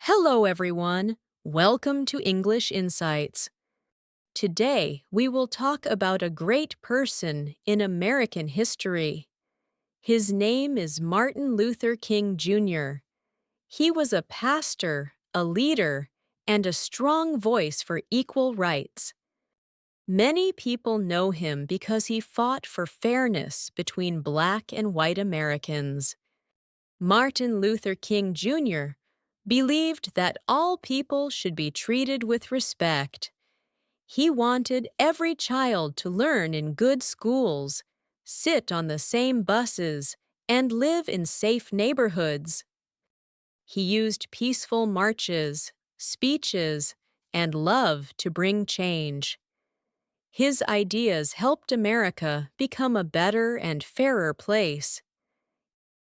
Hello, everyone. Welcome to English Insights. Today, we will talk about a great person in American history. His name is Martin Luther King Jr. He was a pastor, a leader, and a strong voice for equal rights. Many people know him because he fought for fairness between Black and white Americans. Martin Luther King Jr. believed that all people should be treated with respect. He wanted every child to learn in good schools, sit on the same buses, and live in safe neighborhoods. He used peaceful marches, speeches, and love to bring change. His ideas helped America become a better and fairer place.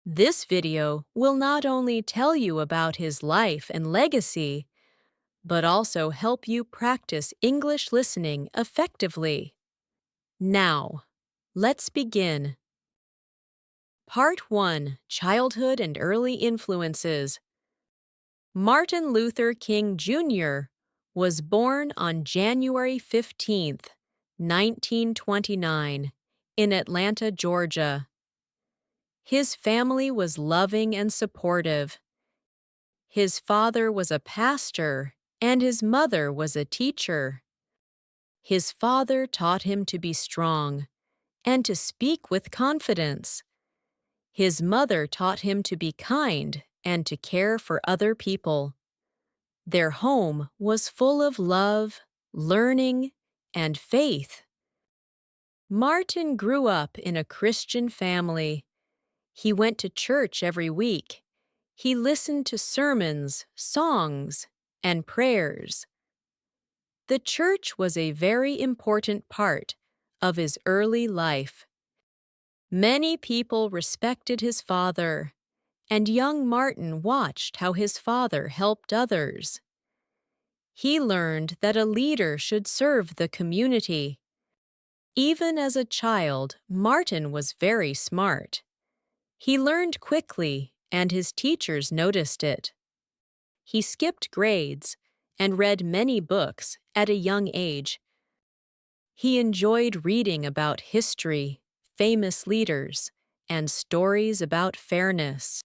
This video will not only tell you about his life and legacy, but also help you practice English listening effectively. Now, let's begin. Part 1: Childhood and Early Influences. Martin Luther King Jr. was born on January 15, 1929, in Atlanta, Georgia. His family was loving and supportive. His father was a pastor, and his mother was a teacher. His father taught him to be strong and to speak with confidence. His mother taught him to be kind and to care for other people. Their home was full of love, learning, and faith. Martin grew up in a Christian family. He went to church every week. He listened to sermons, songs, and prayers. The church was a very important part of his early life. Many people respected his father, and young Martin watched how his father helped others. He learned that a leader should serve the community. Even as a child, Martin was very smart. He learned quickly, and his teachers noticed it. He skipped grades and read many books at a young age. He enjoyed reading about history, famous leaders, and stories about fairness.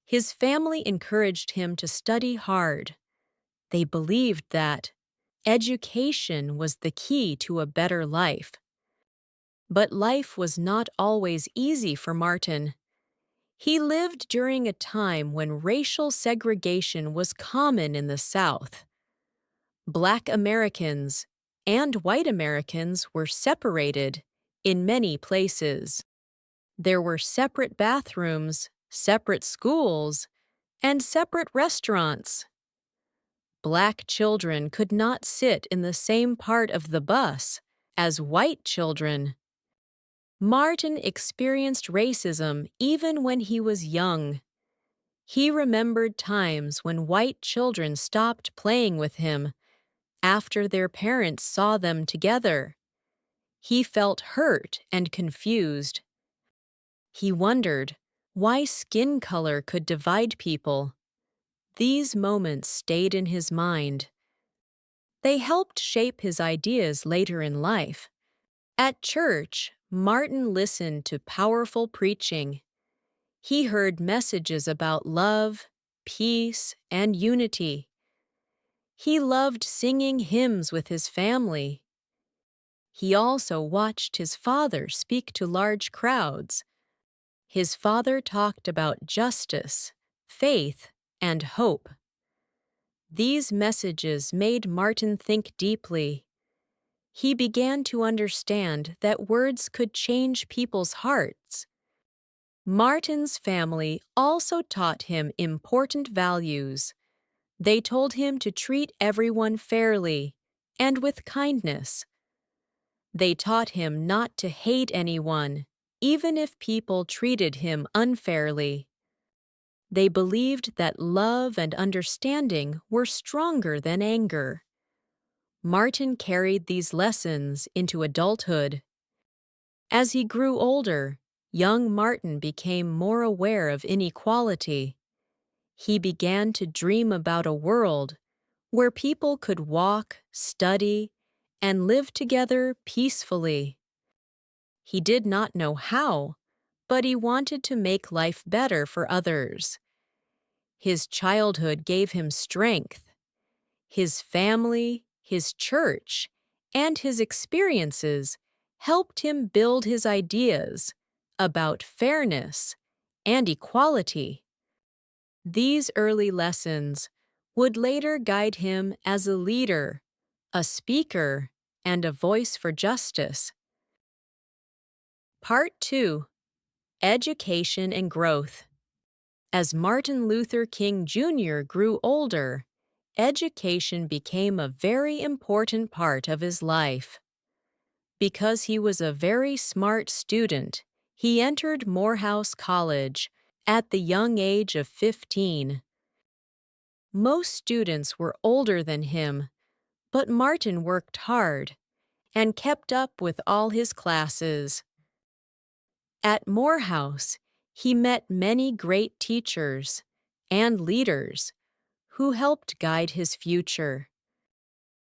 His family encouraged him to study hard. They believed that education was the key to a better life. But life was not always easy for Martin. He lived during a time when racial segregation was common in the South. Black Americans and white Americans were separated in many places. There were separate bathrooms, separate schools, and separate restaurants. Black children could not sit in the same part of the bus as white children. Martin experienced racism even when he was young. He remembered times when white children stopped playing with him after their parents saw them together. He felt hurt and confused. He wondered why skin color could divide people. These moments stayed in his mind. They helped shape his ideas later in life. At church, Martin listened to powerful preaching. He heard messages about love, peace, and unity. He loved singing hymns with his family. He also watched his father speak to large crowds. His father talked about justice, faith, and hope. These messages made Martin think deeply. He began to understand that words could change people's hearts. Martin's family also taught him important values. They told him to treat everyone fairly and with kindness. They taught him not to hate anyone, even if people treated him unfairly. They believed that love and understanding were stronger than anger. Martin carried these lessons into adulthood. As he grew older, young Martin became more aware of inequality. He began to dream about a world where people could walk, study, and live together peacefully. He did not know how, but he wanted to make life better for others. His childhood gave him strength. His family, his church, and his experiences helped him build his ideas about fairness and equality. These early lessons would later guide him as a leader, a speaker, and a voice for justice. Part 2. Education and Growth. As Martin Luther King Jr. grew older, education became a very important part of his life. Because he was a very smart student, he entered Morehouse College at the young age of 15. Most students were older than him, but Martin worked hard and kept up with all his classes. At Morehouse, he met many great teachers and leaders who helped guide his future.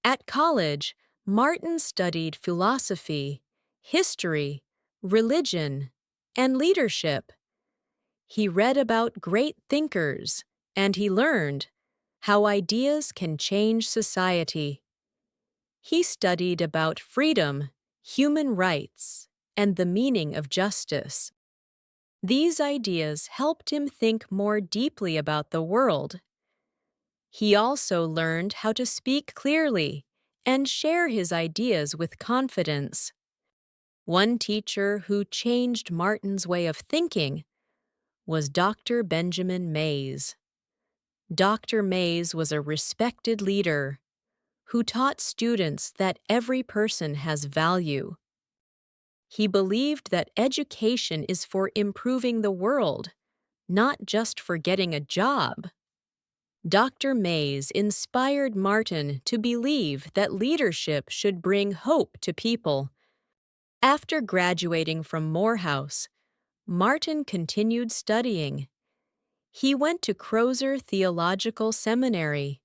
At college, Martin studied philosophy, history, religion, and leadership. He read about great thinkers, and he learned how ideas can change society. He studied about freedom, human rights, and the meaning of justice. These ideas helped him think more deeply about the world. He also learned how to speak clearly and share his ideas with confidence. One teacher who changed Martin's way of thinking was Dr. Benjamin Mays. Dr. Mays was a respected leader who taught students that every person has value. He believed that education is for improving the world, not just for getting a job. Dr. Mays inspired Martin to believe that leadership should bring hope to people. After graduating from Morehouse, Martin continued studying. He went to Crozer Theological Seminary.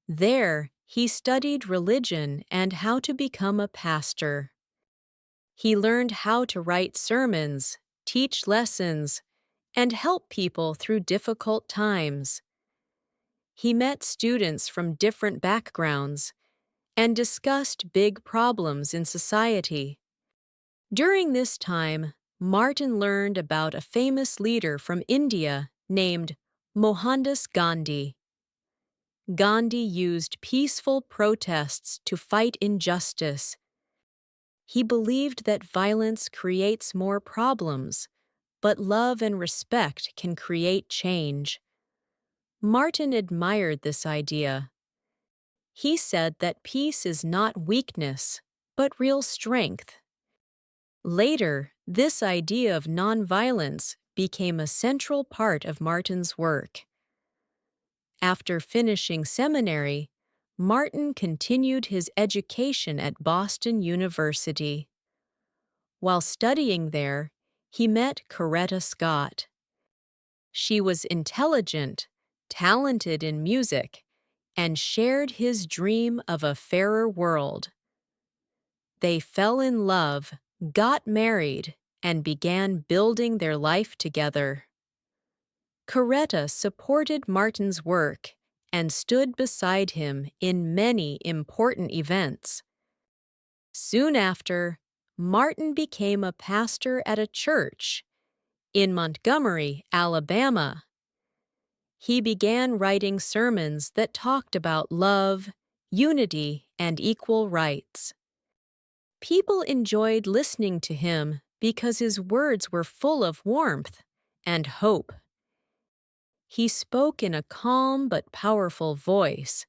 There, he studied religion and how to become a pastor. He learned how to write sermons, teach lessons, and help people through difficult times. He met students from different backgrounds and discussed big problems in society. During this time, Martin learned about a famous leader from India named Mohandas Gandhi. Gandhi used peaceful protests to fight injustice. He believed that violence creates more problems, but love and respect can create change. Martin admired this idea. He said that peace is not weakness, but real strength. Later, this idea of nonviolence became a central part of Martin's work. After finishing seminary, Martin continued his education at Boston University. While studying there, he met Coretta Scott. She was intelligent, talented in music, and shared his dream of a fairer world. They fell in love, got married, and began building their life together. Coretta supported Martin's work and stood beside him in many important events. Soon after, Martin became a pastor at a church in Montgomery, Alabama. He began writing sermons that talked about love, unity, and equal rights. People enjoyed listening to him because his words were full of warmth and hope. He spoke in a calm but powerful voice.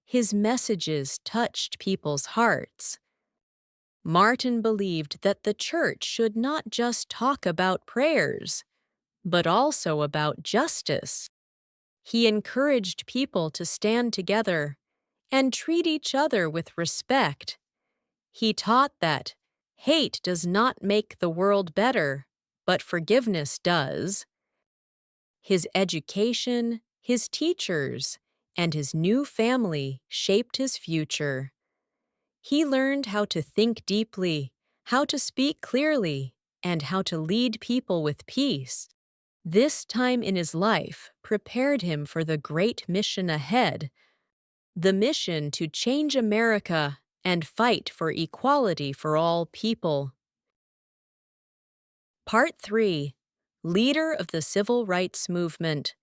His messages touched people's hearts. Martin believed that the church should not just talk about prayers, but also about justice. He encouraged people to stand together and treat each other with respect. He taught that hate does not make the world better, but forgiveness does. His education, his teachers, and his new family shaped his future. He learned how to think deeply, how to speak clearly, and how to lead people with peace. This time in his life prepared him for the great mission ahead, the mission to change America and fight for equality for all people. Part 3. Leader of the Civil Rights Movement.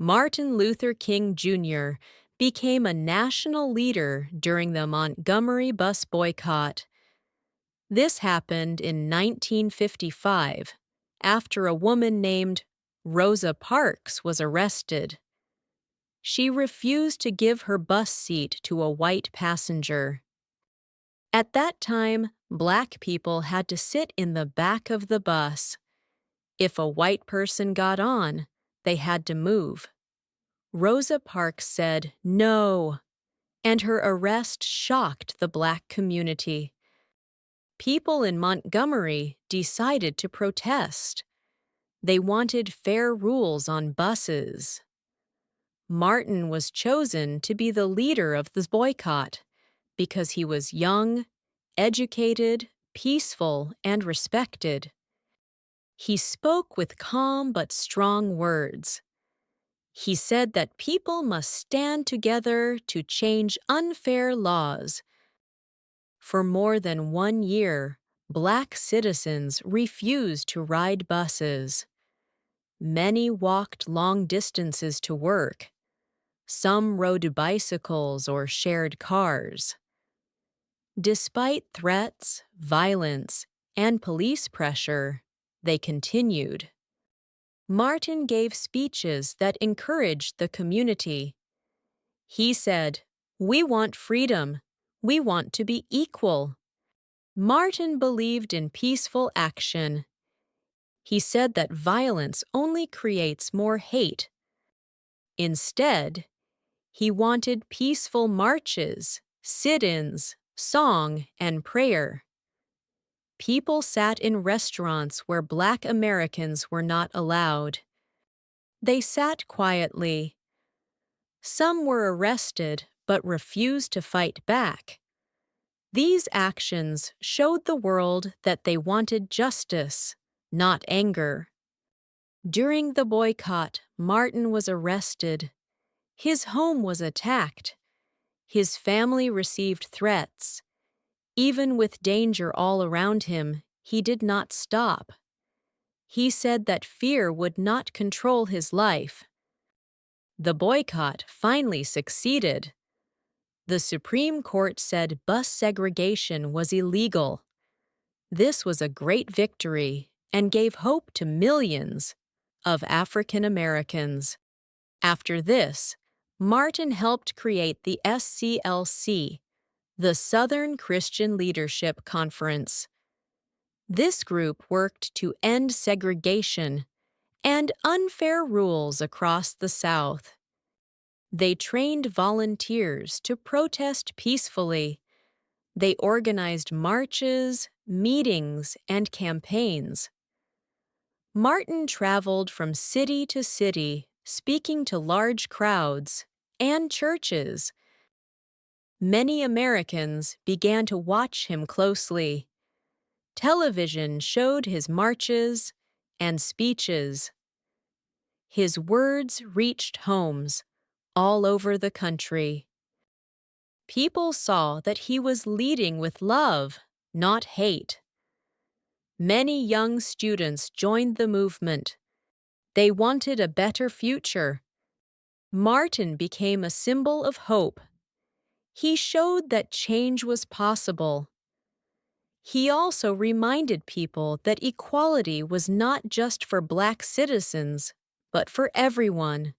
Martin Luther King Jr. became a national leader during the Montgomery bus boycott. This happened in 1955, after a woman named Rosa Parks was arrested. She refused to give her bus seat to a white passenger. At that time, Black people had to sit in the back of the bus. If a white person got on, they had to move. Rosa Parks said no, and her arrest shocked the Black community. People in Montgomery decided to protest. They wanted fair rules on buses. Martin was chosen to be the leader of the boycott because he was young, educated, peaceful, and respected. He spoke with calm but strong words. He said that people must stand together to change unfair laws. For more than 1 year, Black citizens refused to ride buses. Many walked long distances to work. Some rode bicycles or shared cars. Despite threats, violence, and police pressure, they continued. Martin gave speeches that encouraged the community. He said, "We want freedom. We want to be equal." Martin believed in peaceful action. He said that violence only creates more hate. Instead, he wanted peaceful marches, sit-ins, song, and prayer. People sat in restaurants where Black Americans were not allowed. They sat quietly. Some were arrested but refused to fight back. These actions showed the world that they wanted justice, not anger. During the boycott, Martin was arrested. His home was attacked. His family received threats. Even with danger all around him, he did not stop. He said that fear would not control his life. The boycott finally succeeded. The Supreme Court said bus segregation was illegal. This was a great victory and gave hope to millions of African Americans. After this, Martin helped create the SCLC, the Southern Christian Leadership Conference. This group worked to end segregation and unfair rules across the South. They trained volunteers to protest peacefully. They organized marches, meetings, and campaigns. Martin traveled from city to city, speaking to large crowds and churches. Many Americans began to watch him closely. Television showed his marches and speeches. His words reached homes all over the country. People saw that he was leading with love, not hate. Many young students joined the movement. They wanted a better future. Martin became a symbol of hope. He showed that change was possible. He also reminded people that equality was not just for Black citizens, but for everyone.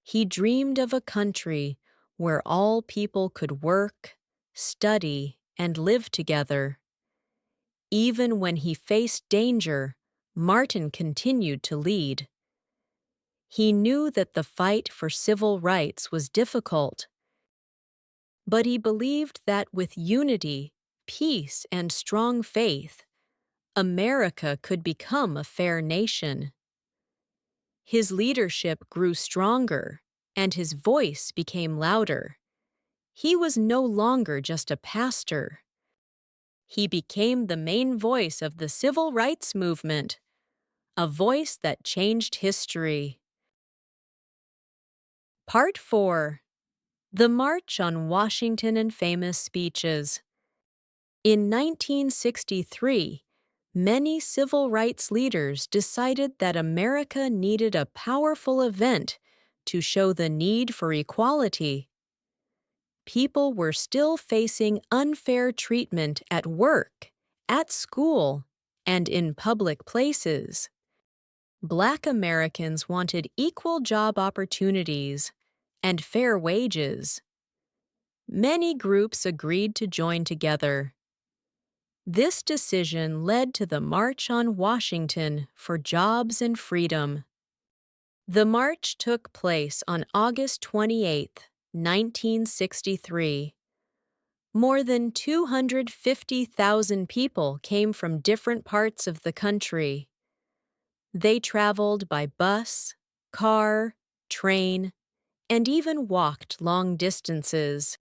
He dreamed of a country where all people could work, study, and live together. Even when he faced danger, Martin continued to lead. He knew that the fight for civil rights was difficult, but he believed that with unity, peace, and strong faith, America could become a fair nation. His leadership grew stronger, and his voice became louder. He was no longer just a pastor. He became the main voice of the civil rights movement, a voice that changed history. Part 4. The March on Washington and Famous Speeches. In 1963, many civil rights leaders decided that America needed a powerful event to show the need for equality. People were still facing unfair treatment at work, at school, and in public places. Black Americans wanted equal job opportunities and fair wages. Many groups agreed to join together. This decision led to the March on Washington for Jobs and Freedom. The march took place on August 28, 1963. More than 250,000 people came from different parts of the country. They traveled by bus, car, train, and even walked long distances.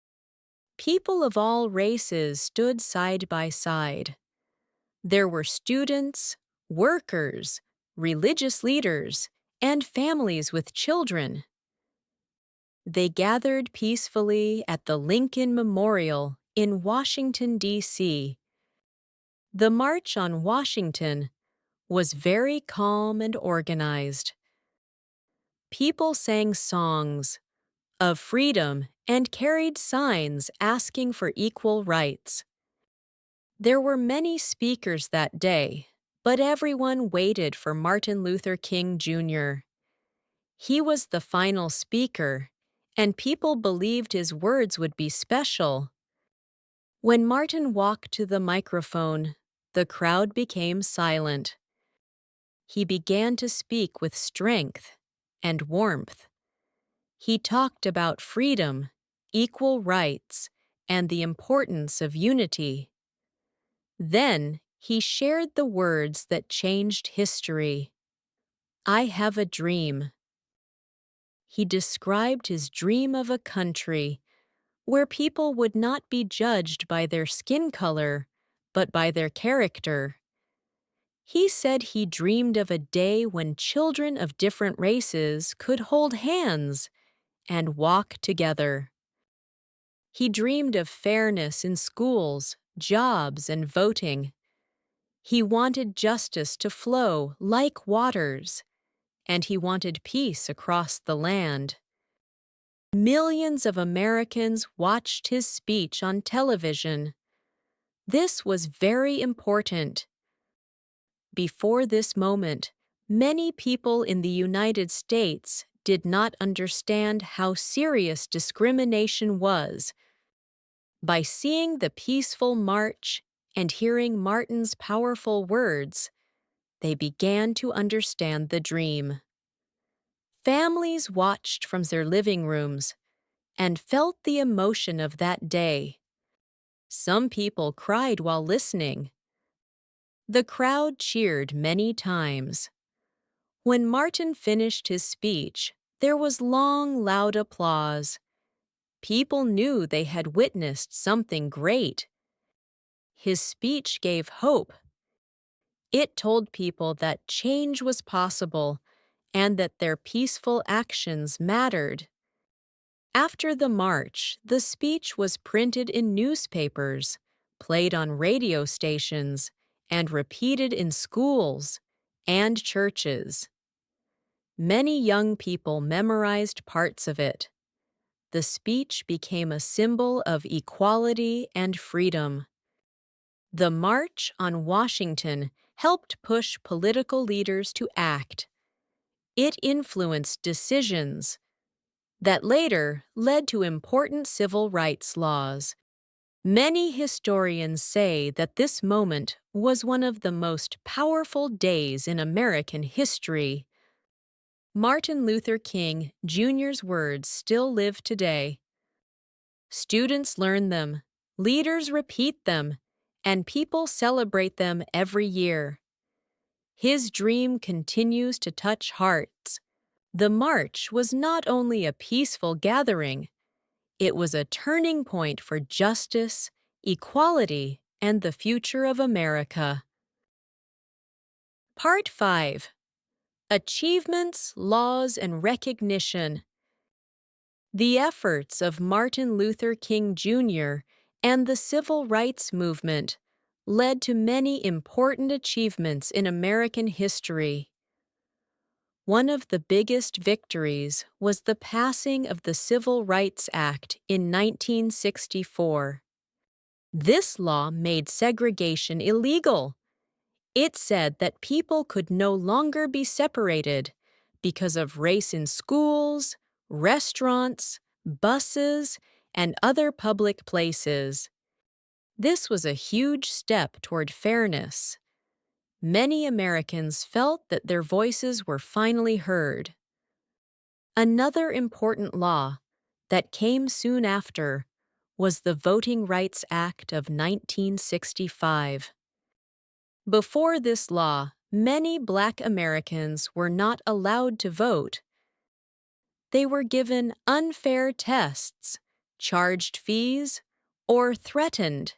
People of all races stood side by side. There were students, workers, religious leaders, and families with children. They gathered peacefully at the Lincoln Memorial in Washington, D.C. The March on Washington was very calm and organized. People sang songs of freedom and carried signs asking for equal rights. There were many speakers that day, but everyone waited for Martin Luther King Jr. He was the final speaker, and people believed his words would be special. When Martin walked to the microphone, the crowd became silent. He began to speak with strength and warmth. He talked about freedom, equal rights, and the importance of unity. Then he shared the words that changed history. "I have a dream." He described his dream of a country where people would not be judged by their skin color, but by their character. He said he dreamed of a day when children of different races could hold hands and walk together. He dreamed of fairness in schools, jobs, and voting. He wanted justice to flow like waters, and he wanted peace across the land. Millions of Americans watched his speech on television. This was very important. Before this moment, many people in the United States did not understand how serious discrimination was. By seeing the peaceful march and hearing Martin's powerful words, they began to understand the dream. Families watched from their living rooms and felt the emotion of that day. Some people cried while listening. The crowd cheered many times. When Martin finished his speech, there was long, loud applause. People knew they had witnessed something great. His speech gave hope. It told people that change was possible and that their peaceful actions mattered. After the march, the speech was printed in newspapers, played on radio stations, and repeated in schools and churches. Many young people memorized parts of it. The speech became a symbol of equality and freedom. The March on Washington helped push political leaders to act. It influenced decisions that later led to important civil rights laws. Many historians say that this moment was one of the most powerful days in American history. Martin Luther King Jr.'s words still live today. Students learn them, leaders repeat them, and people celebrate them every year. His dream continues to touch hearts, The march was not only a peaceful gathering, it was a turning point for justice, equality, and the future of America. Part 5. Achievements, Laws, and Recognition. The efforts of Martin Luther King Jr. and the Civil Rights Movement led to many important achievements in American history. One of the biggest victories was the passing of the Civil Rights Act in 1964. This law made segregation illegal. It said that people could no longer be separated because of race in schools, restaurants, buses, and other public places. This was a huge step toward fairness. Many Americans felt that their voices were finally heard. Another important law that came soon after was the Voting Rights Act of 1965. Before this law, many Black Americans were not allowed to vote. They were given unfair tests, charged fees, or threatened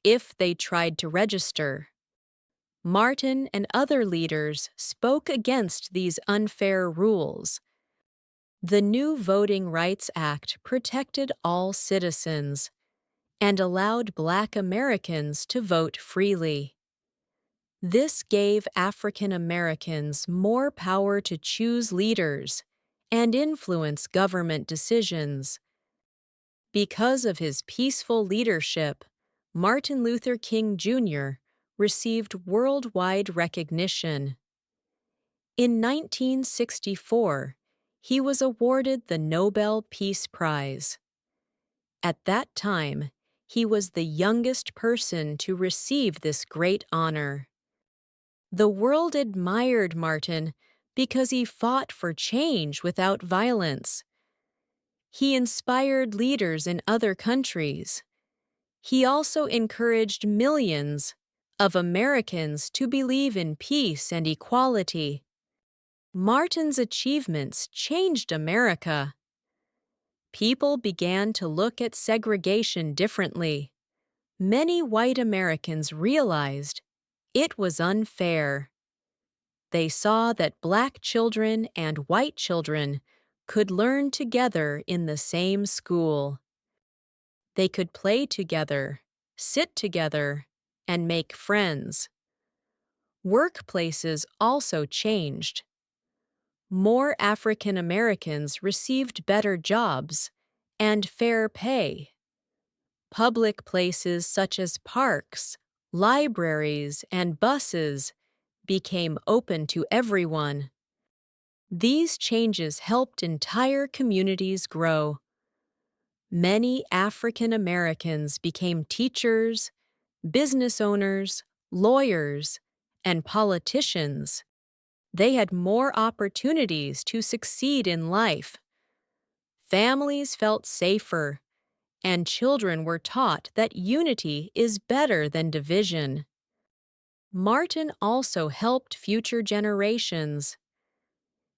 if they tried to register. Martin and other leaders spoke against these unfair rules. The new Voting Rights Act protected all citizens and allowed Black Americans to vote freely. This gave African Americans more power to choose leaders and influence government decisions. Because of his peaceful leadership, Martin Luther King Jr. received worldwide recognition. In 1964, he was awarded the Nobel Peace Prize. At that time, he was the youngest person to receive this great honor. The world admired Martin because he fought for change without violence. He inspired leaders in other countries. He also encouraged millions of Americans to believe in peace and equality. Martin's achievements changed America. People began to look at segregation differently. Many white Americans realized it was unfair. They saw that Black children and white children could learn together in the same school. They could play together, sit together, and make friends. Workplaces also changed. More African Americans received better jobs and fair pay. Public places such as parks, libraries, and buses became open to everyone. These changes helped entire communities grow. Many African Americans became teachers, business owners, lawyers, and politicians. They had more opportunities to succeed in life. Families felt safer, and children were taught that unity is better than division. Martin also helped future generations.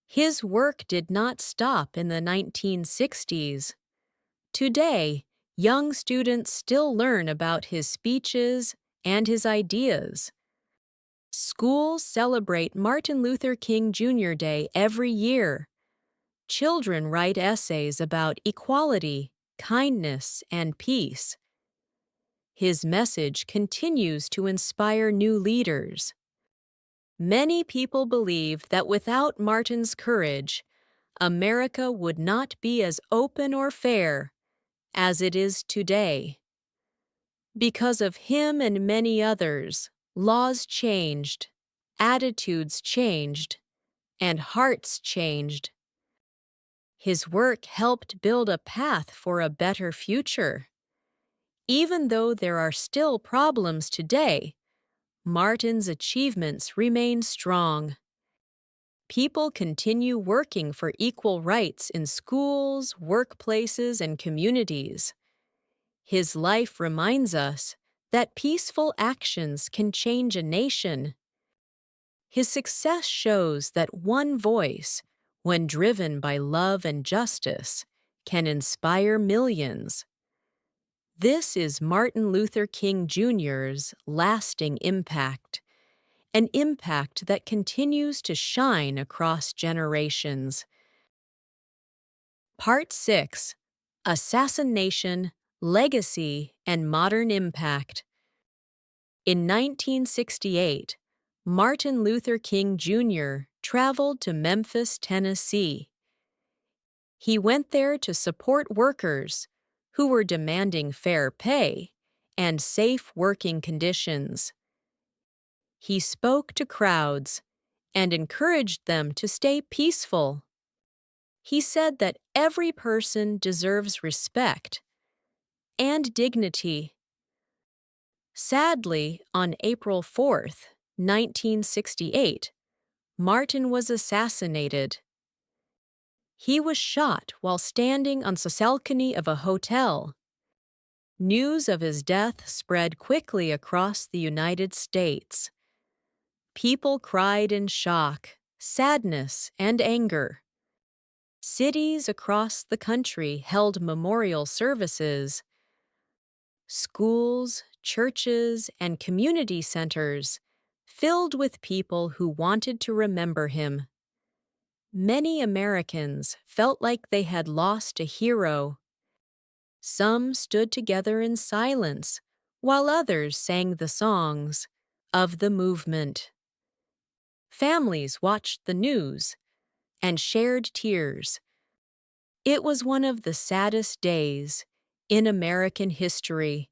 His work did not stop in the 1960s. Today, young students still learn about his speeches and his ideas. Schools celebrate Martin Luther King Jr. Day every year. Children write essays about equality, kindness, and peace. His message continues to inspire new leaders. Many people believe that without Martin's courage, America would not be as open or fair as it is today. Because of him and many others, laws changed, attitudes changed, and hearts changed. His work helped build a path for a better future. Even though there are still problems today, Martin's achievements remain strong. People continue working for equal rights in schools, workplaces, and communities. His life reminds us that peaceful actions can change a nation. His success shows that one voice, when driven by love and justice, can inspire millions. This is Martin Luther King Jr.'s lasting impact, an impact that continues to shine across generations. Part 6: Assassination, Legacy, and Modern Impact. In 1968, Martin Luther King Jr. traveled to Memphis, Tennessee. He went there to support workers who were demanding fair pay and safe working conditions. He spoke to crowds and encouraged them to stay peaceful. He said that every person deserves respect and dignity. Sadly, on April 4th, 1968, Martin was assassinated. He was shot while standing on the balcony of a hotel. News of his death spread quickly across the United States. People cried in shock, sadness, and anger. Cities across the country held memorial services. Schools, churches, and community centers filled with people who wanted to remember him. Many Americans felt like they had lost a hero. Some stood together in silence, while others sang the songs of the movement. Families watched the news and shared tears. It was one of the saddest days in American history.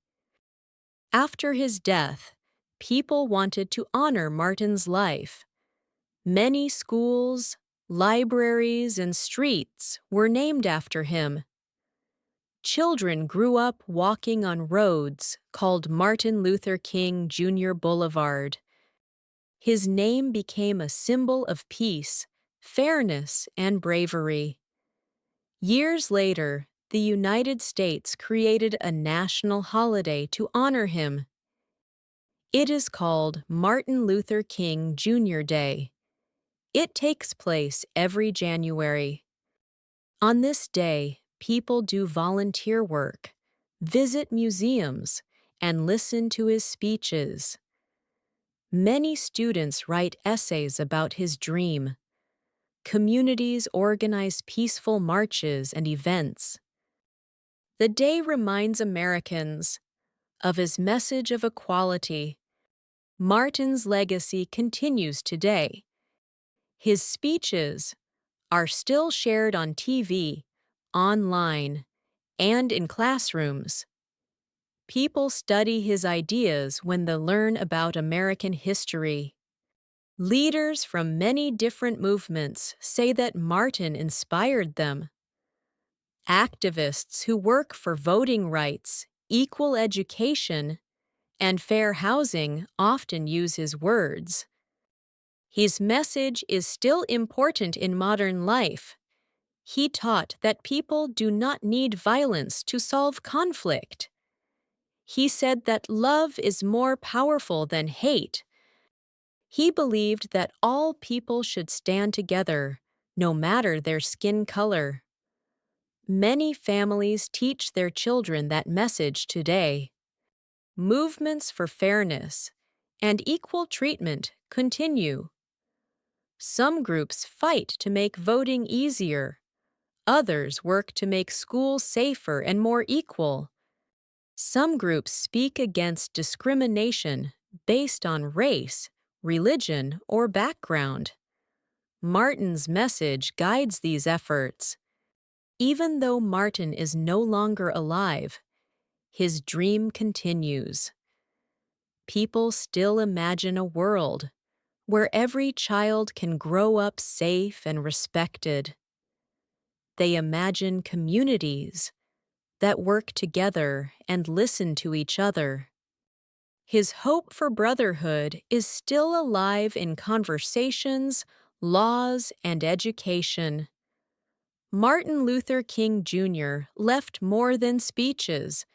After his death, people wanted to honor Martin's life. Many schools, libraries, and streets were named after him. Children grew up walking on roads called Martin Luther King Jr. Boulevard. His name became a symbol of peace, fairness, and bravery. Years later, the United States created a national holiday to honor him. It is called Martin Luther King Jr. Day. It takes place every January. On this day, people do volunteer work, visit museums, and listen to his speeches. Many students write essays about his dream. Communities organize peaceful marches and events. The day reminds Americans of his message of equality. Martin's legacy continues today. His speeches are still shared on TV, online, and in classrooms. People study his ideas when they learn about American history. Leaders from many different movements say that Martin inspired them. Activists who work for voting rights, equal education, and fair housing often use his words. His message is still important in modern life. He taught that people do not need violence to solve conflict. He said that love is more powerful than hate. He believed that all people should stand together, no matter their skin color. Many families teach their children that message today. Movements for fairness and equal treatment continue. Some groups fight to make voting easier. Others work to make schools safer and more equal. Some groups speak against discrimination based on race, religion, or background. Martin's message guides these efforts. Even though Martin is no longer alive, his dream continues. People still imagine a world where every child can grow up safe and respected. They imagine communities that work together and listen to each other. His hope for brotherhood is still alive in conversations, laws, and education. Martin Luther King Jr. left more than speeches.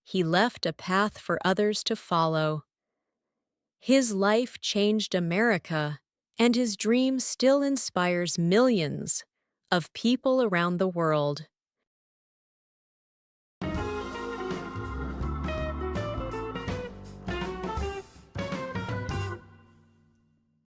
He left a path for others to follow. His life changed America and his dream still inspires millions of people around the world.